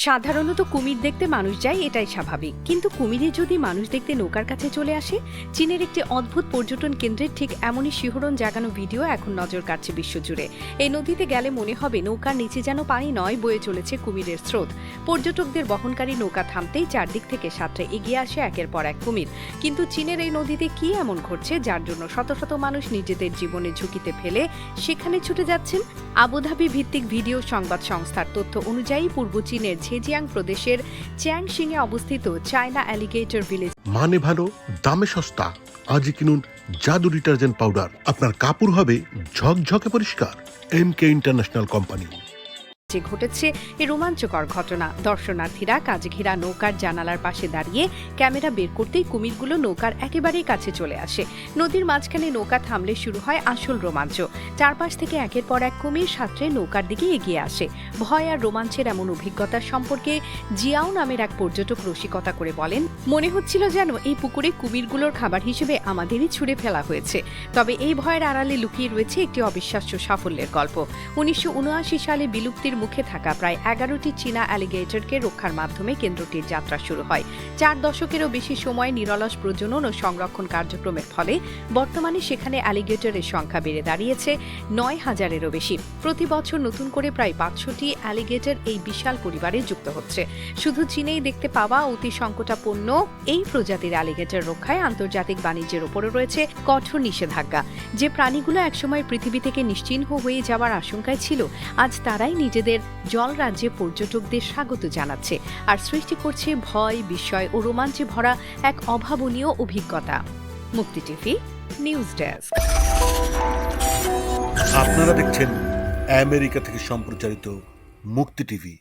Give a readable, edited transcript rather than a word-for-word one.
সাধারণত কুমির দেখতে মানুষ যায়, এটাই স্বাভাবিক। কিন্তু কুমিরে যদি মানুষ দেখতে নৌকার কাছে চলে আসে, চীনের একটি অদ্ভুত পর্যটন কেন্দ্রের ঠিক এমনই শিহরণ জাগানো ভিডিও এখন নজর কাটছে বিশ্বজুড়ে। এই নদীতে গেলে মনে হবে নৌকার নিচে যেন পানি নয়, বয়ে চলেছে কুমিরের স্রোত। পর্যটকদের বহনকারী নৌকা থামতেই চারদিক থেকে সাঁতরে এগিয়ে আসে একের পর এক কুমির। কিন্তু চীনের এই নদীতে কি এমন ঘটছে যার জন্য শত শত মানুষ নিজেদের জীবনে ঝুঁকিতে ফেলে সেখানে ছুটে যাচ্ছেন? আবুধাবি ভিত্তিক ভিডিও সংবাদ সংস্থার তথ্য অনুযায়ী পূর্ব চীনের ঝেজিয়াং প্রদেশের চ্যাংশিংয়ে অবস্থিত চায়না অ্যালিগেটর ভিলেজ মানে ভালো, দামে সস্তা। আজই কিনুন জাদু ডিটারজেন্ট পাউডার, আপনার কাপড় হবে ঝকঝকে পরিষ্কার। এমকে ইন্টারন্যাশনাল কোম্পানি। ঘটেছে এই রোমাঞ্চকর ঘটনা। দর্শনার্থীরা কাজে ঘেরা নৌকার জানালার পাশে দাঁড়িয়ে ক্যামেরা বের করতেই কুমিরগুলো নৌকার একেবারেই কাছে চলে আসে। নদীর মাঝখানে নৌকা থামলে শুরু হয় আসল রোমাঞ্চ। চারপাশ থেকে একের পর এক কুমির সাঁতরে নৌকার দিকে এগিয়ে আসে। ভয় আর রোমাঞ্চের এমন অভিজ্ঞতার সম্পর্কে জিয়াও নামের এক পর্যটক রসিকতা করে বলেন, মনে হচ্ছিল যেন এই পুকুরে কুমিরগুলোর খাবার হিসেবে আমাদেরই ছুঁড়ে ফেলা হয়েছে। তবে এই ভয়ের আড়ালে লুকিয়ে রয়েছে একটি অবিশ্বাস্য সাফল্যের গল্প। 1979 সালে বিলুপ্তির মুখে থাকা প্রায় 11টি চীনা অ্যালিগেটরকে রক্ষার মাধ্যমে কেন্দ্রটির যাত্রা শুরু হয়। 4 দশকেরও বেশি সময় নিরলস প্রজনন ও সংরক্ষণ কার্যক্রমের ফলে বর্তমানে সেখানে অ্যালিগেটরের সংখ্যা বেড়ে দাঁড়িয়েছে 9,000-এরও বেশি। প্রতি বছর নতুন করে প্রায় 500টি অ্যালিগেটর এই বিশাল পরিবারে যুক্ত হচ্ছে। শুধু চীনেই দেখতে পাওয়া অতি সংকটাপন্ন এই প্রজাতির অ্যালিগেটর রক্ষায় আন্তর্জাতিক বাণিজ্যের উপরও রয়েছে কঠোর নিষেধাজ্ঞা। যে প্রাণীগুলো একসময় পৃথিবী থেকে নিশ্চিহ্ন হয়ে যাওয়ার আশঙ্কায় ছিল, আজ তারাই নিজেদের জল রাজ্যে পর্যটকদের স্বাগত জানাচ্ছে আর সৃষ্টি করছে ভয়, বিস্ময় ও রোমাঞ্চে ভরা এক অভাবনীয় অভিজ্ঞতা। মুক্তি টিভি নিউজ ডেস্ক। আপনারা দেখছেন আমেরিকা থেকে সম্প্রচারিত মুক্তি টিভি।